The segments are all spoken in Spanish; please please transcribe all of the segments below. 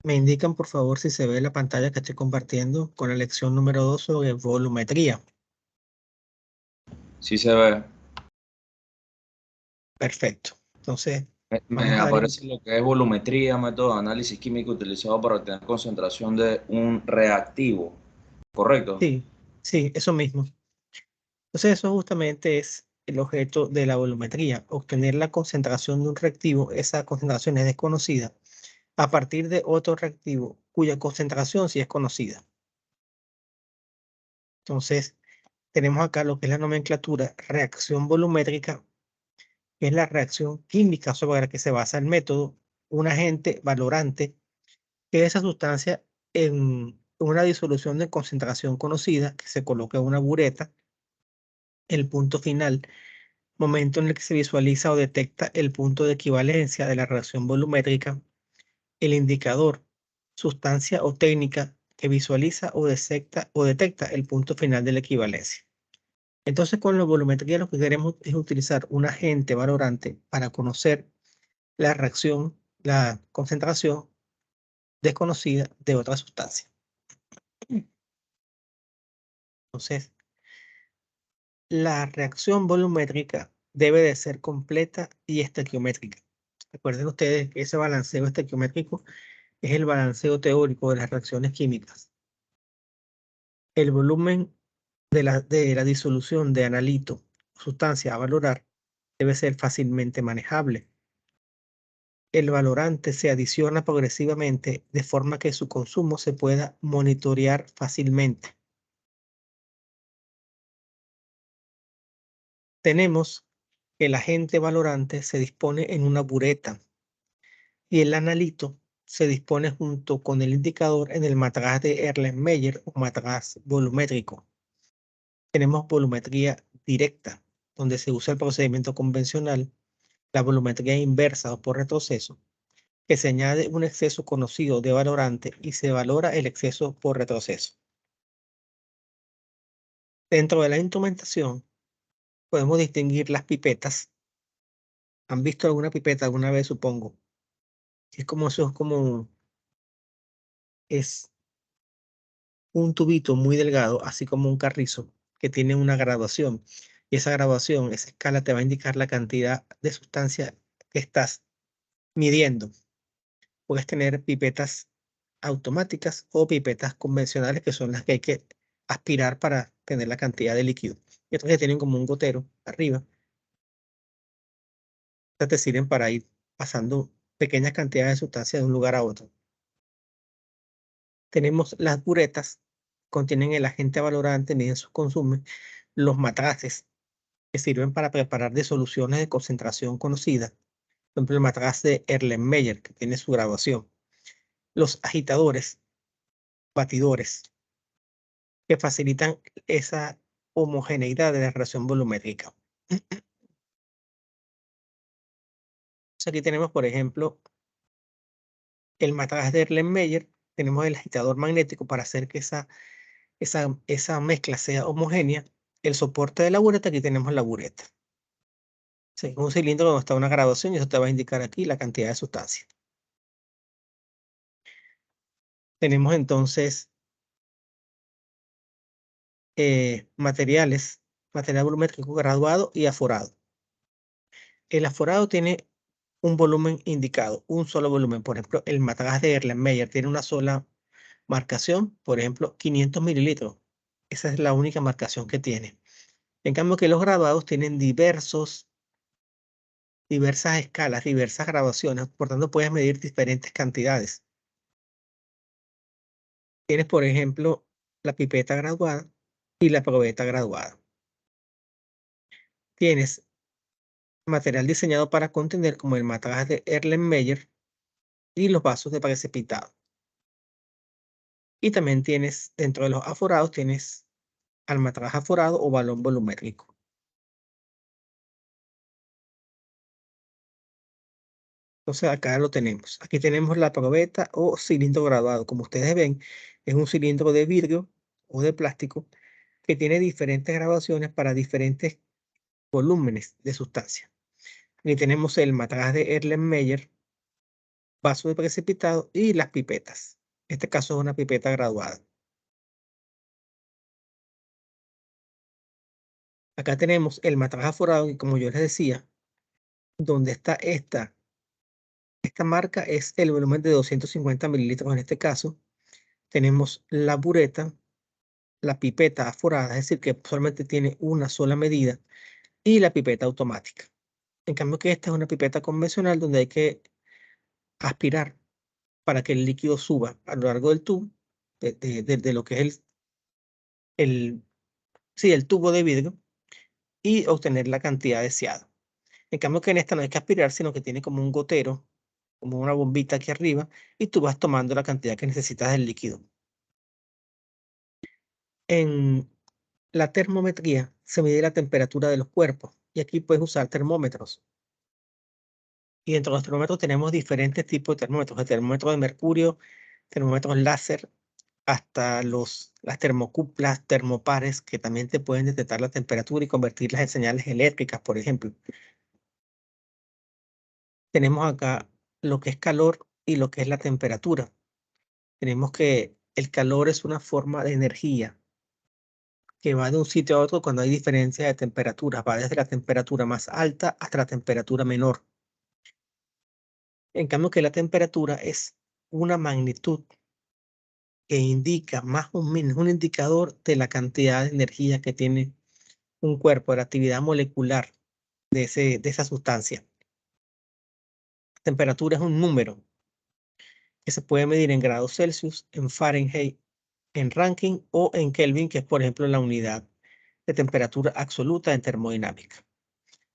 Me indican, por favor, si se ve la pantalla que estoy compartiendo con la lección número 2 sobre volumetría. Sí se ve. Perfecto. Entonces, Me vamos a dar aparece lo que es volumetría, método de análisis químico utilizado para obtener concentración de un reactivo. ¿Correcto? Sí, sí, eso mismo. Entonces, eso justamente es el objeto de la volumetría, obtener la concentración de un reactivo. Esa concentración es desconocida a partir de otro reactivo cuya concentración sí es conocida. Entonces, tenemos acá lo que es la nomenclatura reacción volumétrica, que es la reacción química sobre la que se basa el método, un agente valorante, que es esa sustancia en una disolución de concentración conocida, que se coloca en una bureta, el punto final, momento en el que se visualiza o detecta el punto de equivalencia de la reacción volumétrica, el indicador, sustancia o técnica que visualiza o detecta el punto final de la equivalencia. Entonces, con la volumetría lo que queremos es utilizar un agente valorante para conocer la reacción, la concentración desconocida de otra sustancia. Entonces, la reacción volumétrica debe de ser completa y estequiométrica. Recuerden ustedes que ese balanceo estequiométrico es el balanceo teórico de las reacciones químicas. El volumen de la disolución de analito, sustancia a valorar, debe ser fácilmente manejable. El valorante se adiciona progresivamente de forma que su consumo se pueda monitorear fácilmente. Tenemos que el agente valorante se dispone en una bureta y el analito se dispone junto con el indicador en el matraz de Erlenmeyer o matraz volumétrico. Tenemos volumetría directa, donde se usa el procedimiento convencional, la volumetría inversa o por retroceso, que se añade un exceso conocido de valorante y se valora el exceso por retroceso. Dentro de la instrumentación podemos distinguir las pipetas. ¿Han visto alguna pipeta alguna vez, supongo? Es como eso, es un tubito muy delgado, así como un carrizo, que tiene una graduación. Y esa graduación, esa escala te va a indicar la cantidad de sustancia que estás midiendo. Puedes tener pipetas automáticas o pipetas convencionales, que son las que hay que aspirar para tener la cantidad de líquido. Y otras que tienen como un gotero arriba. Estas te sirven para ir pasando pequeñas cantidades de sustancia de un lugar a otro. Tenemos las buretas, contienen el agente valorante, miden su consumo, los matraces, que sirven para preparar disoluciones de concentración conocida, por ejemplo el matraz de Erlenmeyer, que tiene su graduación, los agitadores, batidores, que facilitan esa homogeneidad de la reacción volumétrica. Entonces aquí tenemos, por ejemplo, el matraz de Erlenmeyer, tenemos el agitador magnético para hacer que esa mezcla sea homogénea. El soporte de la bureta, aquí tenemos la bureta. Sí, un cilindro donde está una graduación y eso te va a indicar aquí la cantidad de sustancia. Tenemos entonces material volumétrico graduado y aforado. El aforado tiene un volumen indicado, un solo volumen. Por ejemplo, el matraz de Erlenmeyer tiene una sola marcación, por ejemplo, 500 mililitros. Esa es la única marcación que tiene. En cambio que los graduados tienen diversas escalas, diversas graduaciones, por tanto puedes medir diferentes cantidades. Tienes, por ejemplo, la pipeta graduada y la probeta graduada. Tienes material diseñado para contener como el matraz de Erlenmeyer y los vasos de precipitado. Y también tienes, dentro de los aforados, tienes al matraz aforado o balón volumétrico. Entonces acá lo tenemos. Aquí tenemos la probeta o cilindro graduado. Como ustedes ven, es un cilindro de vidrio o de plástico que tiene diferentes graduaciones para diferentes volúmenes de sustancia. Aquí tenemos el matraz de Erlenmeyer vaso de precipitado y las pipetas. En este caso es una pipeta graduada. Acá tenemos el matraz aforado y como yo les decía, donde está esta marca es el volumen de 250 mililitros en este caso. Tenemos la bureta, la pipeta aforada, es decir, que solamente tiene una sola medida, y la pipeta automática. En cambio que esta es una pipeta convencional donde hay que aspirar para que el líquido suba a lo largo del tubo, de lo que es sí, el tubo de vidrio, y obtener la cantidad deseada. En cambio que en esta no hay que aspirar, sino que tiene como un gotero, como una bombita aquí arriba, y tú vas tomando la cantidad que necesitas del líquido. En la termometría se mide la temperatura de los cuerpos, y aquí puedes usar termómetros. Y dentro de los termómetros tenemos diferentes tipos de termómetros, el termómetro de mercurio, termómetros láser, hasta las termocuplas, termopares, que también te pueden detectar la temperatura y convertirlas en señales eléctricas, por ejemplo. Tenemos acá lo que es calor y lo que es la temperatura. Tenemos que el calor es una forma de energía que va de un sitio a otro cuando hay diferencia de temperatura. Va desde la temperatura más alta hasta la temperatura menor. En cambio que la temperatura es una magnitud que indica más o menos un indicador de la cantidad de energía que tiene un cuerpo, de la actividad molecular de esa sustancia. Temperatura es un número que se puede medir en grados Celsius, en Fahrenheit, en Rankine o en Kelvin, que es por ejemplo la unidad de temperatura absoluta en termodinámica.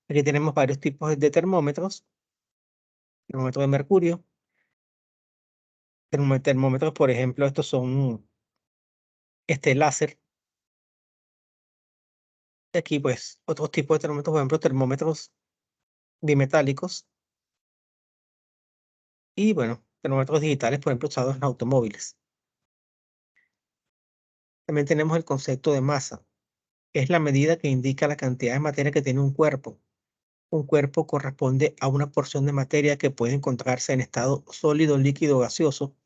Aquí tenemos varios tipos de termómetros. Termómetro de mercurio. Termómetros, por ejemplo, estos son láser. Aquí pues otros tipos de termómetros, por ejemplo, termómetros bimetálicos. Y bueno, termómetros digitales, por ejemplo, usados en automóviles. También tenemos el concepto de masa, que es la medida que indica la cantidad de materia que tiene un cuerpo. Un cuerpo corresponde a una porción de materia que puede encontrarse en estado sólido, líquido o gaseoso,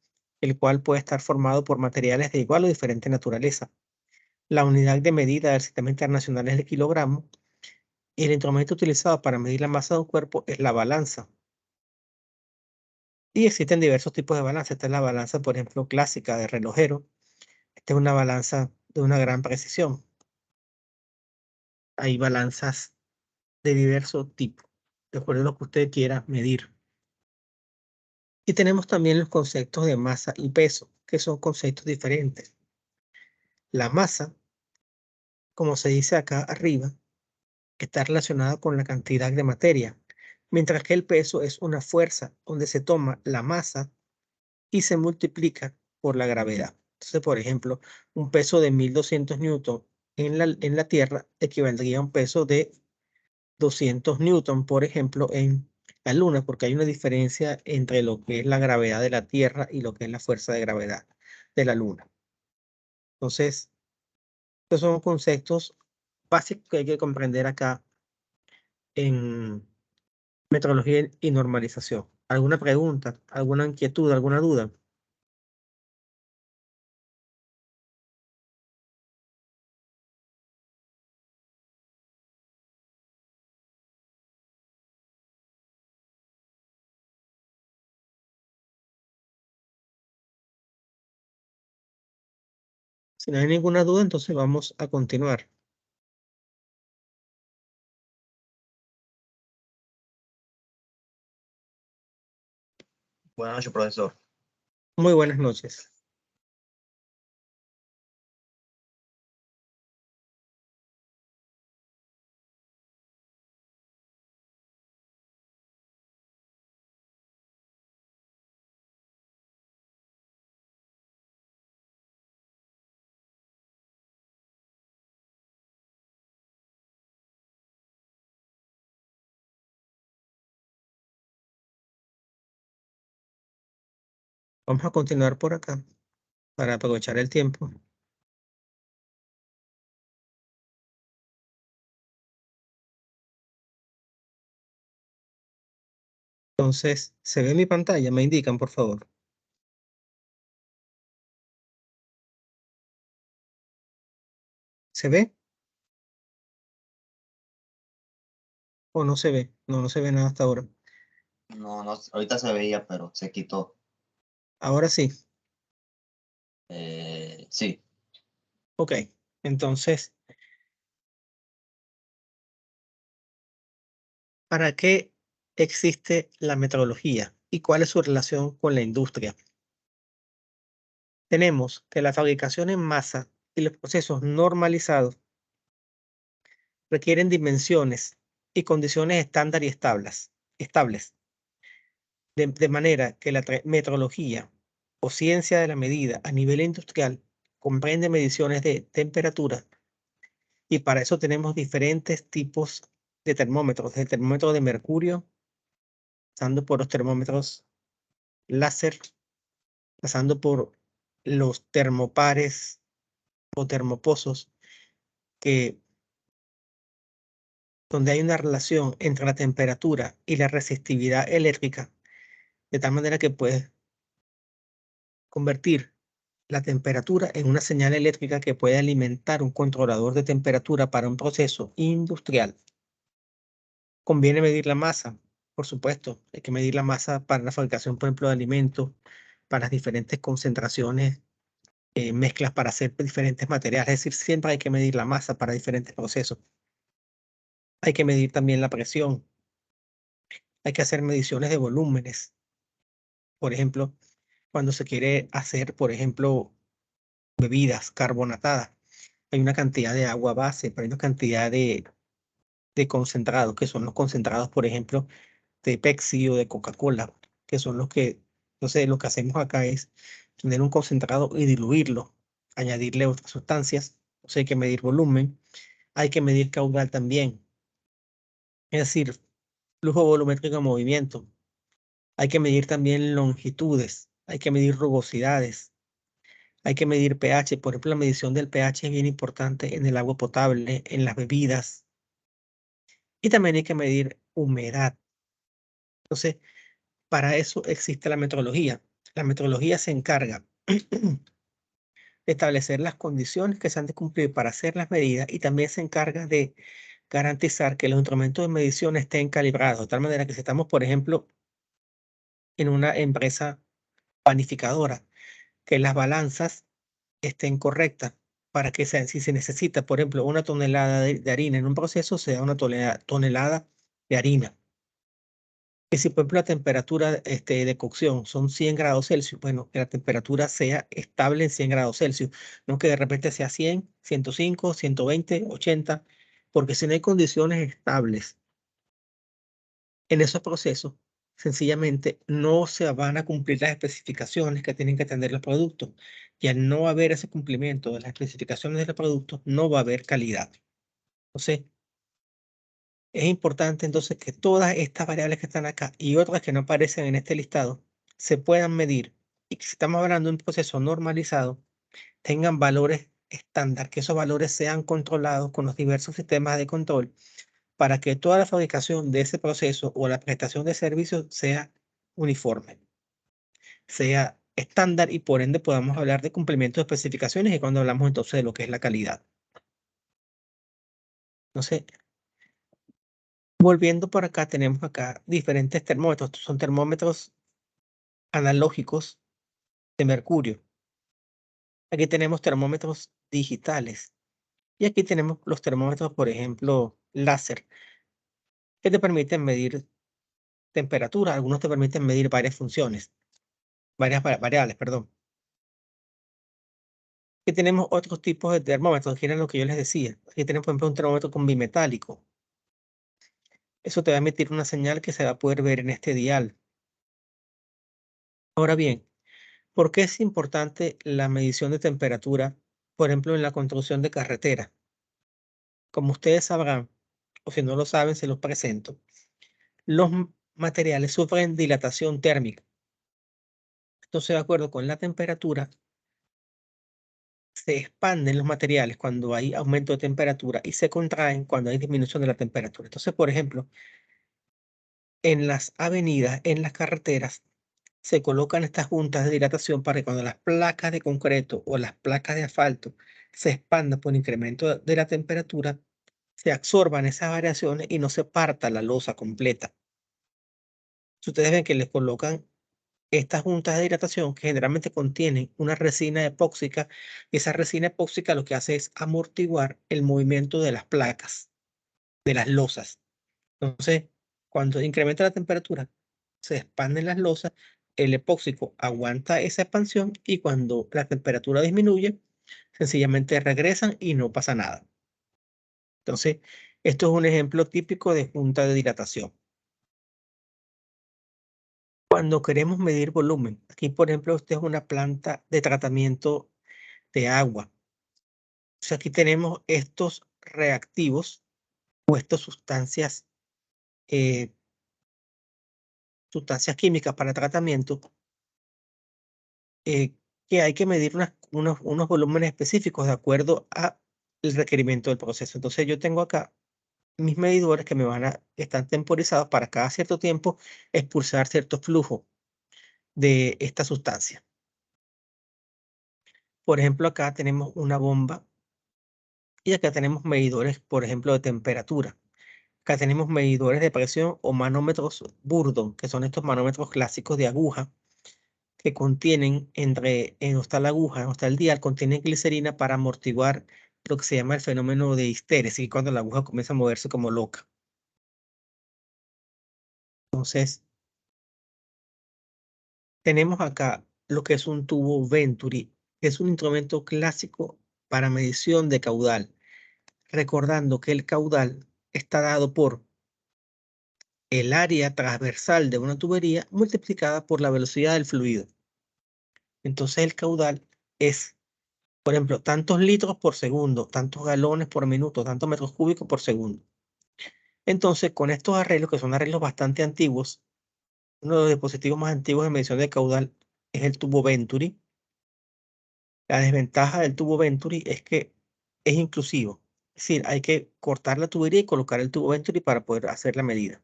el cual puede estar formado por materiales de igual o diferente naturaleza. La unidad de medida del Sistema Internacional es el kilogramo y el instrumento utilizado para medir la masa de un cuerpo es la balanza. Y existen diversos tipos de balanza. Esta es la balanza, por ejemplo, clásica de relojero. Esta es una balanza de una gran precisión. Hay balanzas de diversos tipos, de acuerdo a lo que usted quiera medir. Y tenemos también los conceptos de masa y peso, que son conceptos diferentes. La masa, como se dice acá arriba, está relacionada con la cantidad de materia, mientras que el peso es una fuerza donde se toma la masa y se multiplica por la gravedad. Entonces, por ejemplo, un peso de 1200 newton en la Tierra equivaldría a un peso de 200 newton, por ejemplo, en la Luna, porque hay una diferencia entre lo que es la gravedad de la Tierra y lo que es la fuerza de gravedad de la Luna. Entonces, estos son conceptos básicos que hay que comprender acá en metrología y normalización. ¿Alguna pregunta, alguna inquietud, alguna duda? Si no hay ninguna duda, entonces vamos a continuar. Buenas noches, profesor. Muy buenas noches. Vamos a continuar por acá para aprovechar el tiempo. Entonces, ¿se ve mi pantalla? Me indican, por favor. ¿Se ve o no se ve? No, no se ve nada hasta ahora. No, no, ahorita se veía, pero se quitó. Ahora sí. Sí, Ok. Entonces, ¿para qué existe la metrología y cuál es su relación con la industria? Tenemos que la fabricación en masa y los procesos normalizados requieren dimensiones y condiciones estándar y estables, de manera que la metrología o ciencia de la medida a nivel industrial comprende mediciones de temperatura y para eso tenemos diferentes tipos de termómetros, desde el termómetro de mercurio, pasando por los termómetros láser, pasando por los termopares o termopozos, que donde hay una relación entre la temperatura y la resistividad eléctrica, de tal manera que puedes convertir la temperatura en una señal eléctrica que puede alimentar un controlador de temperatura para un proceso industrial. Conviene medir la masa, por supuesto, hay que medir la masa para la fabricación, por ejemplo, de alimentos, para las diferentes concentraciones, mezclas para hacer diferentes materiales, es decir, siempre hay que medir la masa para diferentes procesos. Hay que medir también la presión, hay que hacer mediciones de volúmenes. Por ejemplo, cuando se quiere hacer, por ejemplo, bebidas carbonatadas, hay una cantidad de agua base, pero hay una cantidad de concentrados, que son los concentrados, por ejemplo, de Pepsi o de Coca-Cola, que son los que, entonces lo que hacemos acá es tener un concentrado y diluirlo, añadirle otras sustancias, o sea, hay que medir volumen, hay que medir caudal también, es decir, flujo volumétrico de movimiento, hay que medir también longitudes, hay que medir rugosidades, hay que medir pH, por ejemplo, la medición del pH es bien importante en el agua potable, en las bebidas, y también hay que medir humedad. Entonces, para eso existe la metrología. La metrología se encarga de establecer las condiciones que se han de cumplir para hacer las medidas y también se encarga de garantizar que los instrumentos de medición estén calibrados, de tal manera que si estamos, por ejemplo, en una empresa panificadora, que las balanzas estén correctas para que si se necesita, por ejemplo, una tonelada de harina en un proceso, sea una tonelada de harina. Que si, por ejemplo, la temperatura de cocción son 100 grados Celsius, bueno, que la temperatura sea estable en 100 grados Celsius, no que de repente sea 100, 105, 120, 80, porque si no hay condiciones estables en esos procesos, sencillamente no se van a cumplir las especificaciones que tienen que tener los productos. Y al no haber ese cumplimiento de las especificaciones de los productos, no va a haber calidad. Entonces, es importante entonces que todas estas variables que están acá y otras que no aparecen en este listado se puedan medir y que si estamos hablando de un proceso normalizado, tengan valores estándar, que esos valores sean controlados con los diversos sistemas de control para que toda la fabricación de ese proceso o la prestación de servicios sea uniforme, sea estándar y por ende podamos hablar de cumplimiento de especificaciones y cuando hablamos entonces de lo que es la calidad. Entonces, volviendo por acá, tenemos acá diferentes termómetros. Estos son termómetros analógicos de mercurio. Aquí tenemos termómetros digitales. Y aquí tenemos los termómetros, por ejemplo, láser, que te permiten medir temperatura. Algunos te permiten medir varias funciones, varias variables, perdón. Aquí tenemos otros tipos de termómetros, que era lo que yo les decía. Aquí tenemos, por ejemplo, un termómetro con bimetálico. Eso te va a emitir una señal que se va a poder ver en este dial. Ahora bien, ¿por qué es importante la medición de temperatura, por ejemplo, en la construcción de carretera? Como ustedes sabrán, o si no lo saben, se los presento. Los materiales sufren dilatación térmica. Entonces, de acuerdo con la temperatura, se expanden los materiales cuando hay aumento de temperatura y se contraen cuando hay disminución de la temperatura. Entonces, por ejemplo, en las avenidas, en las carreteras, se colocan estas juntas de dilatación para que cuando las placas de concreto o las placas de asfalto se expandan por incremento de la temperatura, se absorban esas variaciones y no se parta la losa completa. Si ustedes ven que les colocan estas juntas de dilatación que generalmente contienen una resina epóxica, y esa resina epóxica lo que hace es amortiguar el movimiento de las placas, de las losas. Entonces, cuando incrementa la temperatura, se expanden las losas, el epóxico aguanta esa expansión y cuando la temperatura disminuye, sencillamente regresan y no pasa nada. Entonces, esto es un ejemplo típico de junta de dilatación. Cuando queremos medir volumen, aquí por ejemplo, esta es una planta de tratamiento de agua. O sea, aquí tenemos estos reactivos o estas sustancias químicas para tratamiento que hay que medir unos volúmenes específicos de acuerdo al requerimiento del proceso. Entonces yo tengo acá mis medidores que están temporizados para cada cierto tiempo expulsar cierto flujo de esta sustancia. Por ejemplo, acá tenemos una bomba y acá tenemos medidores, por ejemplo, de temperatura. Acá tenemos medidores de presión o manómetros Burdon, que son estos manómetros clásicos de aguja que contienen donde está la aguja, donde está el dial, contienen glicerina para amortiguar lo que se llama el fenómeno de histéresis, y cuando la aguja comienza a moverse como loca. Entonces, tenemos acá lo que es un tubo Venturi, que es un instrumento clásico para medición de caudal, recordando que el caudal está dado por el área transversal de una tubería multiplicada por la velocidad del fluido. Entonces el caudal es, por ejemplo, tantos litros por segundo, tantos galones por minuto, tantos metros cúbicos por segundo. Entonces, con estos arreglos, que son arreglos bastante antiguos, uno de los dispositivos más antiguos de medición de caudal es el tubo Venturi. La desventaja del tubo Venturi es que es inclusivo. Es decir, hay que cortar la tubería y colocar el tubo Venturi para poder hacer la medida.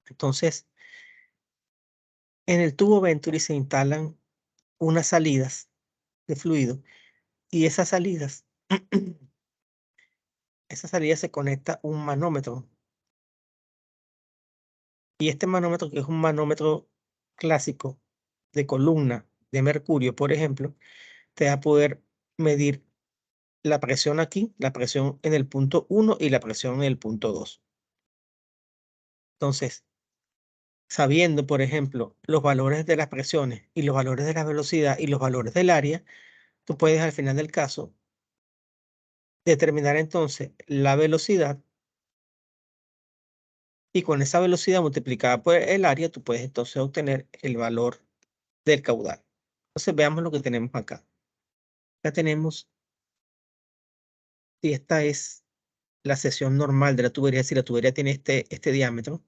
Entonces, en el tubo Venturi se instalan unas salidas de fluido y esas salidas se conecta un manómetro. Y este manómetro, que es un manómetro clásico de columna de mercurio, por ejemplo, te va a poder medir la presión aquí, la presión en el punto 1 y la presión en el punto 2. Entonces, sabiendo, por ejemplo, los valores de las presiones y los valores de la velocidad y los valores del área, tú puedes al final del caso determinar entonces la velocidad y con esa velocidad multiplicada por el área, tú puedes entonces obtener el valor del caudal. Entonces veamos lo que tenemos acá. Acá tenemos, si esta es la sección normal de la tubería, si la tubería tiene este diámetro,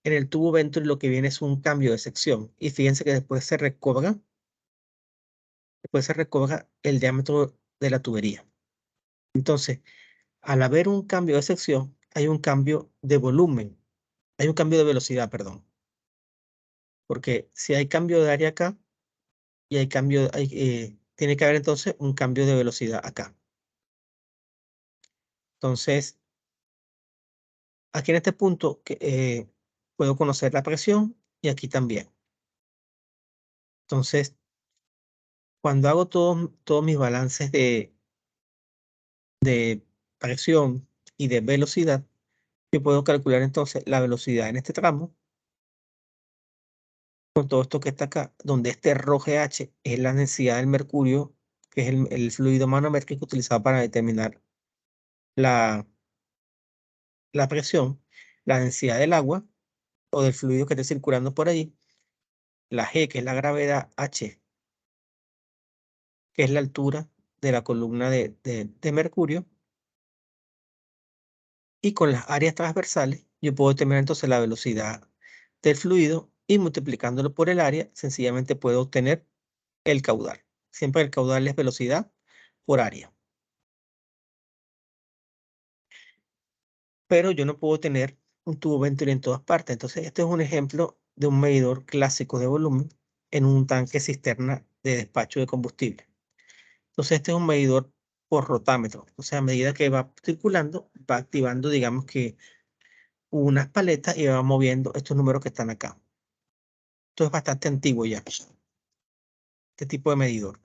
en el tubo Venturi lo que viene es un cambio de sección. Y fíjense que después se recobra el diámetro de la tubería. Entonces, al haber un cambio de sección, hay un cambio de volumen, hay un cambio de velocidad, perdón. Porque si hay cambio de área acá, y tiene que haber entonces un cambio de velocidad acá. Entonces, aquí en este punto puedo conocer la presión y aquí también. Entonces, cuando hago todos mis balances de presión y de velocidad, yo puedo calcular entonces la velocidad en este tramo con todo esto que está acá, donde este ρGH es la densidad del mercurio, que es el fluido manométrico utilizado para determinar la presión, la densidad del agua o del fluido que esté circulando por ahí, la G, que es la gravedad, H, que es la altura de la columna de mercurio, y con las áreas transversales yo puedo determinar entonces la velocidad del fluido y multiplicándolo por el área, sencillamente puedo obtener el caudal. Siempre el caudal es velocidad por área. Pero yo no puedo tener un tubo venturi en todas partes. Entonces, este es un ejemplo de un medidor clásico de volumen en un tanque cisterna de despacho de combustible. Entonces, este es un medidor por rotámetro. O sea, a medida que va circulando, va activando, digamos que unas paletas y va moviendo estos números que están acá. Esto es bastante antiguo ya, este tipo de medidor.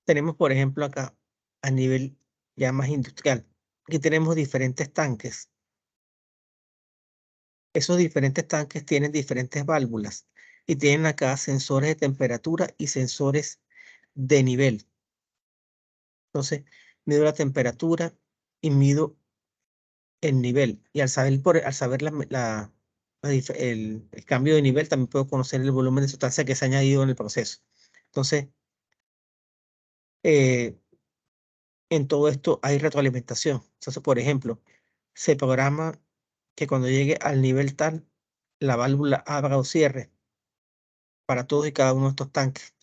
Tenemos, por ejemplo, acá a nivel ya más industrial. Aquí tenemos diferentes tanques. Esos diferentes tanques tienen diferentes válvulas y tienen acá sensores de temperatura y sensores de nivel. Entonces, mido la temperatura y mido el nivel. Y al saber el cambio de nivel, también puedo conocer el volumen de sustancia que se ha añadido en el proceso. Entonces, eh, en todo esto hay retroalimentación. Entonces, por ejemplo, se programa que cuando llegue al nivel tal, la válvula abra o cierre para todos y cada uno de estos tanques.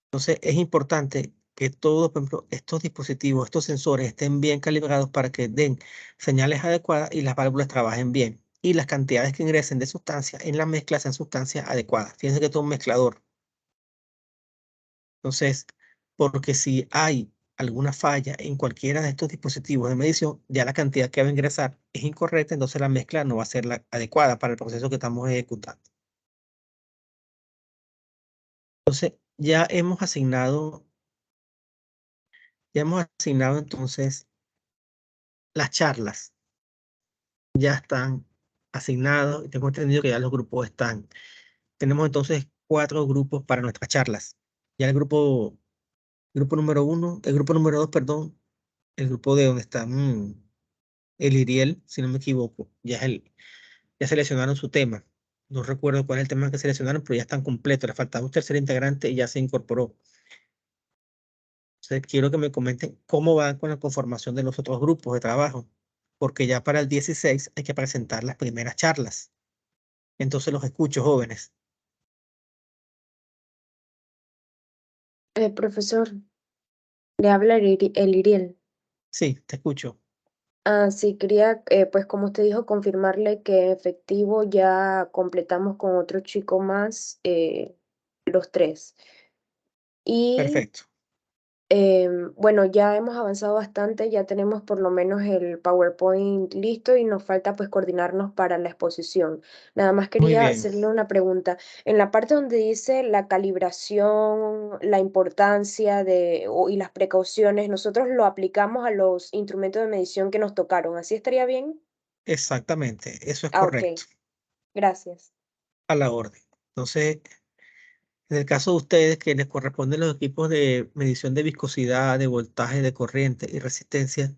Entonces, es importante que todos, por ejemplo, estos dispositivos, estos sensores estén bien calibrados para que den señales adecuadas y las válvulas trabajen bien. Y las cantidades que ingresen de sustancia en la mezcla sean sustancias adecuadas. Fíjense que esto es un mezclador. Entonces, porque si hay alguna falla en cualquiera de estos dispositivos de medición, ya la cantidad que va a ingresar es incorrecta, entonces la mezcla no va a ser la adecuada para el proceso que estamos ejecutando. Entonces, ya hemos asignado entonces las charlas. Ya están asignados y tengo entendido que ya los grupos están. Tenemos entonces 4 grupos para nuestras charlas. Ya grupo número 1, el grupo número 2, perdón, el grupo de donde está el Iriel, si no me equivoco, ya seleccionaron su tema. No recuerdo cuál es el tema que seleccionaron, pero ya están completos. Le faltaba un tercer integrante y ya se incorporó. Entonces, quiero que me comenten cómo van con la conformación de los otros grupos de trabajo, porque ya para el 16 hay que presentar las primeras charlas. Entonces los escucho, jóvenes. Profesor, le habla el Iriel. Sí, te escucho. Sí, quería, pues como usted dijo, confirmarle que en efectivo ya completamos con otro chico más los 3. Y Perfecto. bueno, ya hemos avanzado bastante, ya tenemos por lo menos el PowerPoint listo y nos falta pues coordinarnos para la exposición. Nada más Muy quería bien. hacerle una pregunta. En la parte donde dice la calibración, la importancia y las precauciones, nosotros lo aplicamos a los instrumentos de medición que nos tocaron. ¿Así estaría bien? Exactamente. Eso es Ok, correcto. gracias. A la orden. Entonces, en el caso de ustedes que les corresponden los equipos de medición de viscosidad, de voltaje, de corriente y resistencia,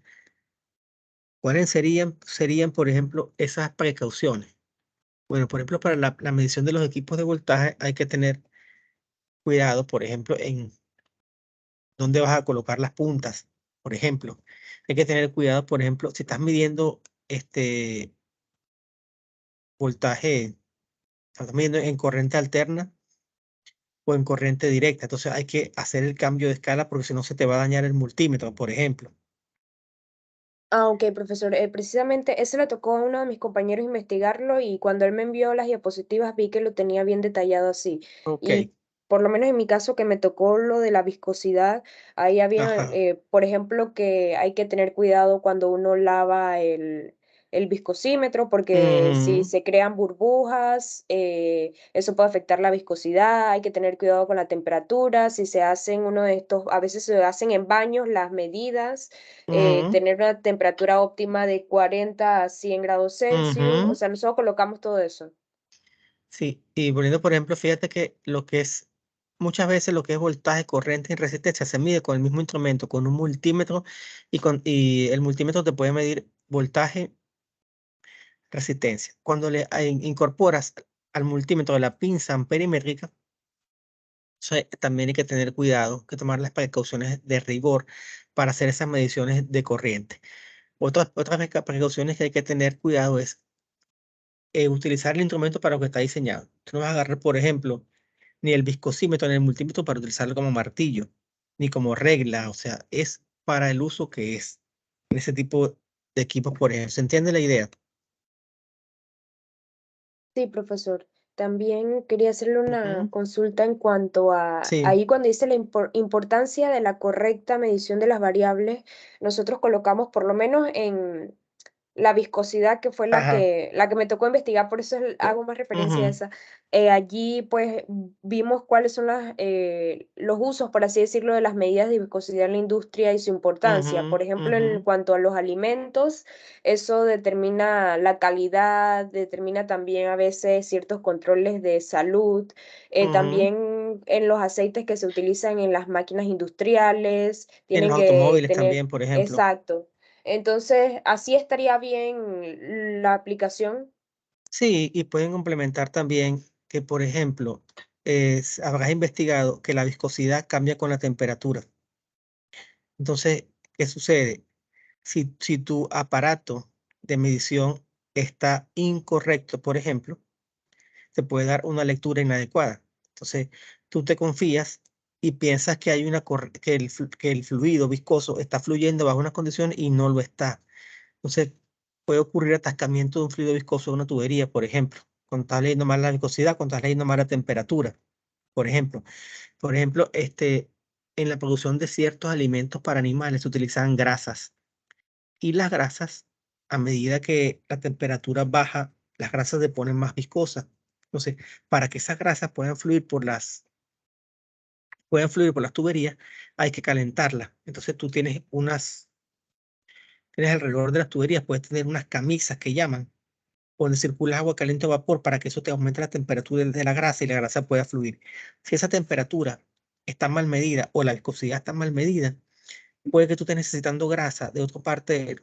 ¿cuáles serían, por ejemplo, esas precauciones? Bueno, por ejemplo, para la medición de los equipos de voltaje hay que tener cuidado, por ejemplo, en dónde vas a colocar las puntas. Por ejemplo, hay que tener cuidado, por ejemplo, si estás midiendo este voltaje, estás midiendo en corriente alterna o en corriente directa. Entonces hay que hacer el cambio de escala porque si no se te va a dañar el multímetro, por ejemplo. Ok, profesor. Precisamente eso le tocó a uno de mis compañeros investigarlo y cuando él me envió las diapositivas vi que lo tenía bien detallado así. Ok, Y por lo menos en mi caso que me tocó lo de la viscosidad, ahí había, ajá. por ejemplo, que hay que tener cuidado cuando uno lava el viscosímetro porque si Ujú, se crean burbujas, eso puede afectar la viscosidad. Hay que tener cuidado con la temperatura. Si se hacen uno de estos, a veces se hacen en baños las medidas, ujú, tener una temperatura óptima de 40 a 100 grados Celsius, o ujú. sea, nosotros colocamos todo eso. Sí, y poniendo, por ejemplo, fíjate que muchas veces lo que es voltaje, corriente y resistencia se mide con el mismo instrumento, con un multímetro, y el multímetro te puede medir voltaje, resistencia. Cuando incorporas al multímetro la pinza amperimétrica, también hay que tener cuidado, hay que tomar las precauciones de rigor para hacer esas mediciones de corriente. Otras precauciones que hay que tener cuidado es utilizar el instrumento para lo que está diseñado. Tú no vas a agarrar, por ejemplo, ni el viscosímetro ni el multímetro para utilizarlo como martillo, ni como regla, o sea, es para el uso que es en ese tipo de equipos, por ejemplo. ¿Se entiende la idea? Sí, profesor. También quería hacerle una Ujú. consulta en cuanto a, Sí. ahí cuando dice la importancia de la correcta medición de las variables, nosotros colocamos por lo menos en la viscosidad, que fue Ajá. la que me tocó investigar, por eso hago más referencia a Ujú. esa. Allí pues vimos cuáles son los usos, por así decirlo, de las medidas de viscosidad en la industria y su importancia. Por Ujú. ejemplo, en Ujú. cuanto a los alimentos, eso determina la calidad, determina también a veces ciertos controles de salud, Ujú. también en los aceites que se utilizan en las máquinas industriales, En tienen los que automóviles tener, también, por ejemplo. exacto. Entonces, así estaría bien la aplicación. Sí, y pueden complementar también que, por ejemplo, habrás investigado que la viscosidad cambia con la temperatura. Entonces, ¿qué sucede? Si tu aparato de medición está incorrecto, por ejemplo, te puede dar una lectura inadecuada. Entonces, tú te confías y piensas que hay que el fluido viscoso está fluyendo bajo unas condiciones y no lo está. Entonces, puede ocurrir atascamiento de un fluido viscoso de una tubería, por ejemplo, cuando estás leyendo mal la viscosidad, cuando estás leyendo mal la temperatura, por ejemplo. Por ejemplo, en la producción de ciertos alimentos para animales se utilizan grasas y las grasas, a medida que la temperatura baja, las grasas se ponen más viscosas. Entonces, para que esas grasas puedan fluir por las tuberías, hay que calentarlas. Entonces, tienes alrededor de las tuberías, puedes tener unas camisas que llaman, donde circula agua caliente o vapor para que eso te aumente la temperatura de la grasa y la grasa pueda fluir. Si esa temperatura está mal medida o la viscosidad está mal medida, puede que tú estés necesitando grasa de otra parte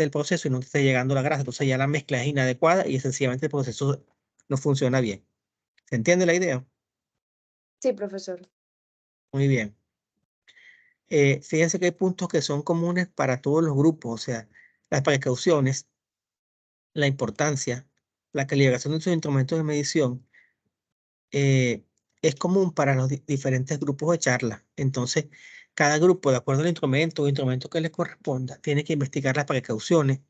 del proceso y no te esté llegando la grasa. Entonces ya la mezcla es inadecuada y sencillamente el proceso no funciona bien. ¿Se entiende la idea? Sí, profesor. Muy bien. Fíjense que hay puntos que son comunes para todos los grupos, o sea, las precauciones, la importancia, la calibración de sus instrumentos de medición, es común para los diferentes grupos de charla. Entonces, cada grupo, de acuerdo al instrumento que les corresponda, tiene que investigar las precauciones,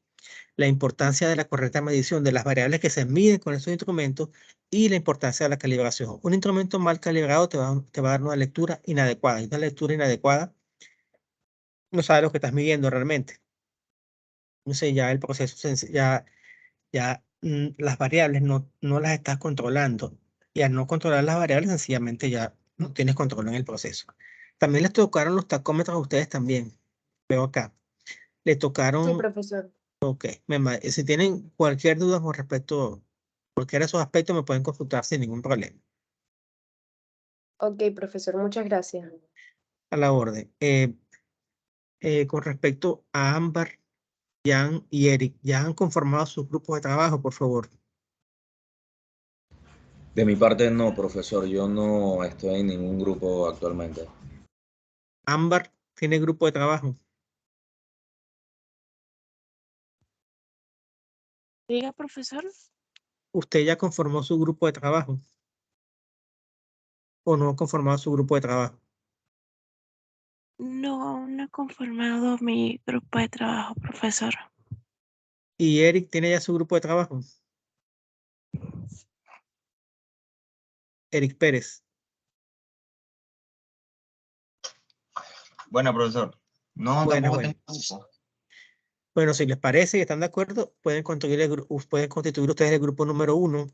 la importancia de la correcta medición de las variables que se miden con esos instrumentos y la importancia de la calibración. Un instrumento mal calibrado te va a dar una lectura inadecuada. Y una lectura inadecuada no sabe lo que estás midiendo realmente. Entonces ya el proceso, las variables no las estás controlando. Y al no controlar las variables, sencillamente ya no tienes control en el proceso. También les tocaron los tacómetros a ustedes también. Veo acá. Les Sí, tocaron, profesor. ok. Si tienen cualquier duda con respecto a cualquiera de esos aspectos, me pueden consultar sin ningún problema. Ok, profesor, muchas gracias. A la orden. Con respecto a Ámbar, Jan y Eric, ¿ya han conformado sus grupos de trabajo, por favor? De mi parte no, profesor, yo no estoy en ningún grupo actualmente. Ámbar tiene grupo de trabajo. Diga, profesor. ¿Usted ya conformó su grupo de trabajo o no ha conformado su grupo de trabajo? No, no he conformado mi grupo de trabajo, profesor. ¿Y Eric tiene ya su grupo de trabajo? Eric Pérez. Bueno, profesor. No, Bueno, tampoco bueno. tengo grupo. Bueno, si les parece y están de acuerdo, pueden constituir ustedes el grupo número 1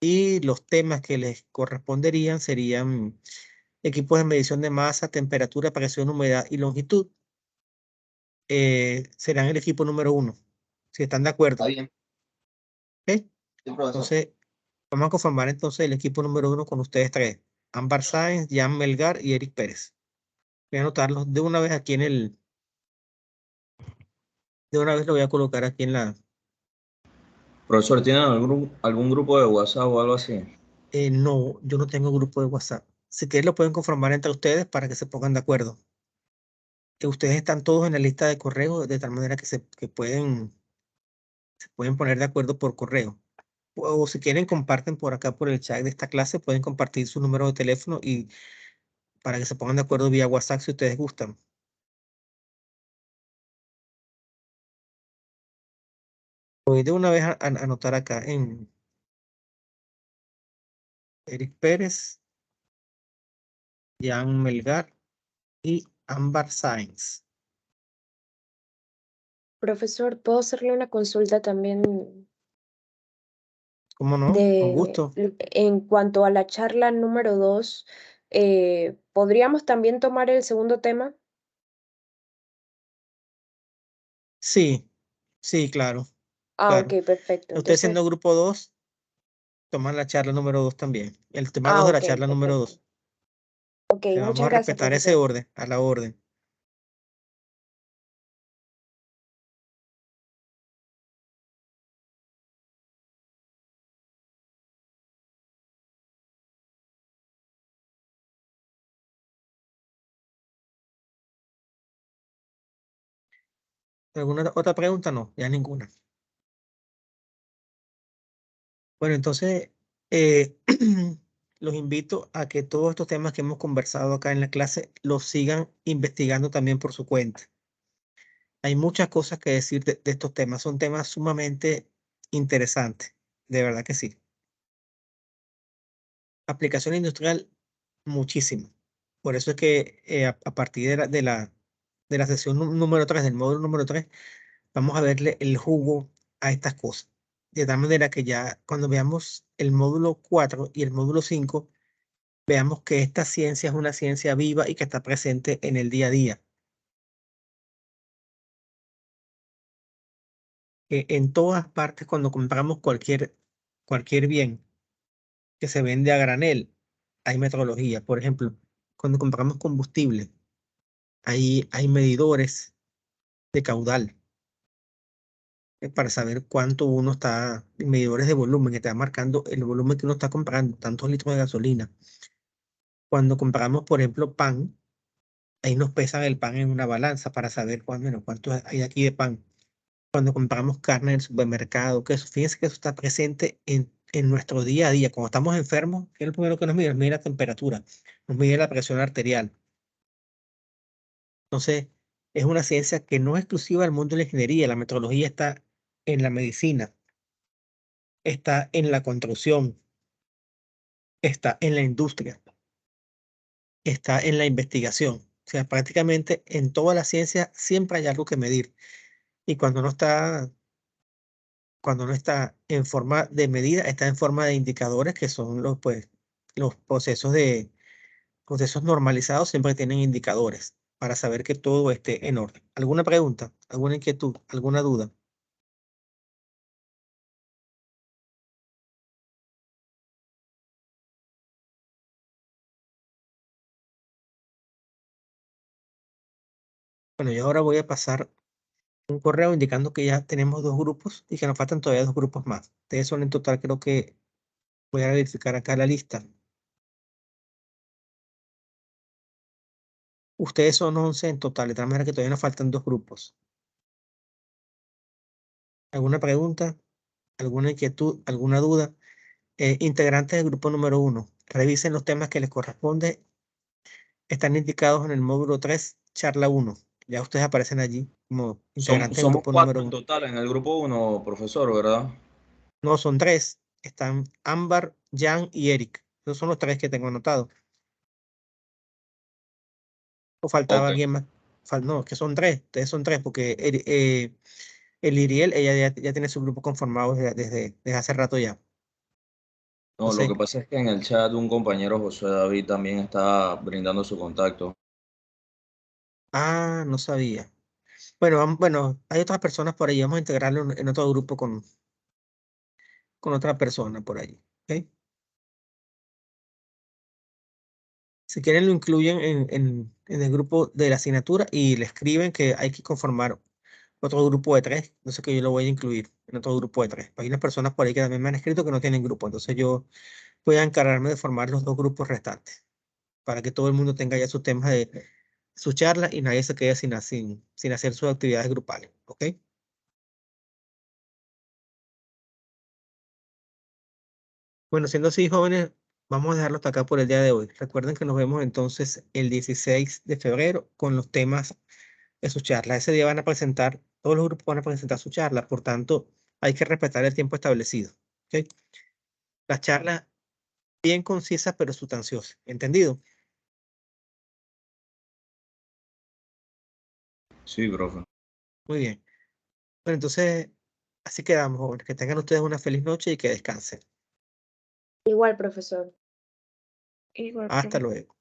y los temas que les corresponderían serían equipos de medición de masa, temperatura, presión, humedad y longitud. Serán el equipo número 1, si están de acuerdo. Está bien. ¿Ok? Sí, profesor. Entonces, vamos a conformar entonces el equipo número 1 con ustedes tres. Ámbar Sáenz, Jan Melgar y Eric Pérez. Voy a anotarlos de una vez aquí de una vez lo voy a colocar aquí en la... Profesor, ¿tienen algún grupo de WhatsApp o algo así? No, yo no tengo grupo de WhatsApp. Si quieren lo pueden conformar entre ustedes para que se pongan de acuerdo. Que ustedes están todos en la lista de correo de tal manera que se pueden poner de acuerdo por correo. O si quieren comparten por acá por el chat de esta clase, pueden compartir su número de teléfono y para que se pongan de acuerdo vía WhatsApp si ustedes gustan. Voy de una vez a anotar acá en Eric Pérez, Jan Melgar y Ámbar Sáenz. Profesor, ¿puedo hacerle una consulta también ¿Cómo no? Con de gusto. en cuanto a la charla número 2? ¿Podríamos también tomar el segundo tema? Sí, sí, claro, Ah, claro. ok, perfecto. Usted Entonces, siendo grupo 2, toman la charla número 2 también. El tema 2 de la ok, charla número perfecto. 2. Ok, Vamos muchas a gracias, respetar ese profesor. orden, a la orden. ¿Alguna otra pregunta? No, ya ninguna. Bueno, entonces, eh, los invito a que todos estos temas que hemos conversado acá en la clase los sigan investigando también por su cuenta. Hay muchas cosas que decir de estos temas. Son temas sumamente interesantes. De verdad que sí. Aplicación industrial, muchísimo. Por eso es que a partir de la sesión número 3, del módulo número 3, vamos a verle el jugo a estas cosas. De tal manera que ya cuando veamos el módulo 4 y el módulo 5, veamos que esta ciencia es una ciencia viva y que está presente en el día a día. Que en todas partes, cuando compramos cualquier bien que se vende a granel, hay metrología. Por ejemplo, cuando compramos combustible, hay medidores de caudal para saber cuánto uno está, medidores de volumen, que te va marcando el volumen que uno está comprando, tantos litros de gasolina. Cuando compramos, por ejemplo, pan, ahí nos pesan el pan en una balanza para saber cuánto hay aquí de pan. Cuando compramos carne en el supermercado, queso, fíjense que eso está presente en nuestro día a día. Cuando estamos enfermos, ¿qué es lo primero que nos mide? Nos mide la temperatura, nos mide la presión arterial. Entonces, es una ciencia que no es exclusiva del mundo de la ingeniería. La metrología está en la medicina, está en la construcción, está en la industria, está en la investigación. O sea, prácticamente en toda la ciencia siempre hay algo que medir. Y cuando no está en forma de medida, está en forma de indicadores que son los procesos normalizados siempre tienen indicadores para saber que todo esté en orden. ¿Alguna pregunta? ¿Alguna inquietud? ¿Alguna duda? Bueno, yo ahora voy a pasar un correo indicando que ya tenemos 2 grupos y que nos faltan todavía 2 grupos más. Ustedes son en total, creo que voy a verificar acá la lista. Ustedes son 11 en total, de tal manera que todavía nos faltan 2 grupos. ¿Alguna pregunta? ¿Alguna inquietud? ¿Alguna duda? Integrantes del grupo número 1, revisen los temas que les corresponde. Están indicados en el módulo 3, charla 1. Ya ustedes aparecen allí como integrantes del Somos grupo número 4 en 1. total en el grupo 1, profesor, ¿verdad? No, son 3. Están Ámbar, Jan y Eric. Esos son los 3 que tengo anotados. ¿O faltaba Ok. alguien más? No, que son 3. Ustedes son 3 porque el Iriel, ella ya tiene su grupo conformado desde hace rato ya. No, lo que Entonces, pasa es que en el chat un compañero, José David, también está brindando su contacto. no sabía. Bueno, bueno, hay otras personas por ahí. Vamos a integrarlo en otro grupo con otra persona por ahí. ¿Ok? Si quieren, lo incluyen en el grupo de la asignatura y le escriben que hay que conformar otro grupo de 3. Entonces, que yo lo voy a incluir en otro grupo de 3. Hay unas personas por ahí que también me han escrito que no tienen grupo. Entonces, yo voy a encargarme de formar los 2 grupos restantes para que todo el mundo tenga ya sus temas de su charla y nadie se quede sin hacer sus actividades grupales. ¿Ok? Bueno, siendo así, jóvenes, vamos a dejarlo hasta acá por el día de hoy. Recuerden que nos vemos entonces el 16 de febrero con los temas de su charla. Ese día van a presentar, todos los grupos van a presentar su charla, por tanto, hay que respetar el tiempo establecido. ¿Ok? La charla bien concisa pero sustanciosa. ¿Entendido? Sí, profe. Muy bien. Bueno, entonces, así quedamos, jóvenes. Que tengan ustedes una feliz noche y que descansen. Igual, profesor. Igual, Hasta profe. luego.